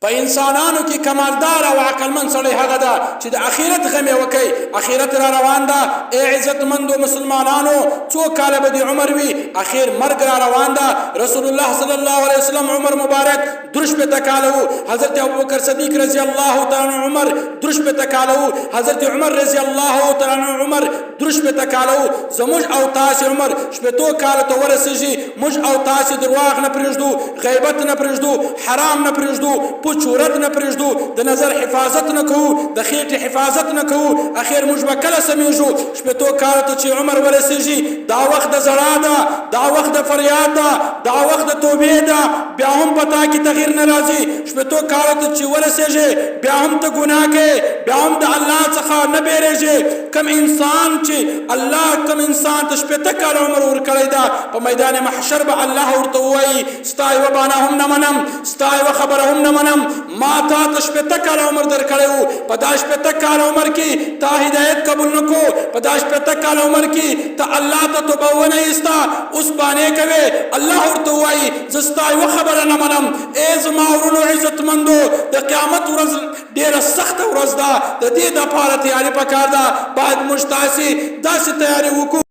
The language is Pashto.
په انسانانو کې کمالدار او عقلمند سړی هغه ده چې د آخرت غم یې وکړي. آخرت را روان ده. ای عزتمندو مسلمانانو، څو کاله به د عمر وي، اخر مرګ را روان ده. رسول الله صلی الله علیه وسلم عمر مبارک درش په تکاله وو. حضرت ابوبکر صدیق رضی الله تعالی عنہ عمر درش په تکاله وو. حضرت عمر رضی الله تعالی عنہ عمر درش په تکاله وو. زموږ او تاسو عمر شپږ کاله ته ورسېږي. موږ او تاسو درواغ نه پرېږدو، غیبت نه پرېږدو، حرام نه پرېږدو، چورت نه پرېږدو، د نظر حفاظت نه کوو، د خېټې حفاظت نه کوو. اخر موږ به کله سمیږو؟ شپېتو کالو ته چې عمر ورسېږي، دا وخت د ژړا ده، دا وخت د فریاد ده، دا وخت د توبې ده. بیا هم په تا کې تغییر نه راځي. شپېتو کالو ته چې ورسېږي، بیا هم ته ګناه کوې، بیا هم د الله څخه نه بیریږي. کم انسان چې الله کم انسان ته شپېته کاله عمر ورکړی ده، په میدان محشر به الله ورته ووایي ستا یوه بانه هم نه منم، ستا یوه خبره هم نه منم. ما تا ته شپېته کاله عمر درکړی وو، په دا شپېته کاله عمر کې تا هدایت قبول نه کو، په دا شپېته کاله عمر کې ته الله ته توبه ونه ایسته، اوس بانې کوې. الله ورته ووایي زه ستا یوه خبره نه منم. ای زما ورونو عزتمندو، د قیامت ورځ ډېره سخته ورځ ده. د دې دپاره تیاري پکار ده. باید موږ تاسې داسې تیاري وکړو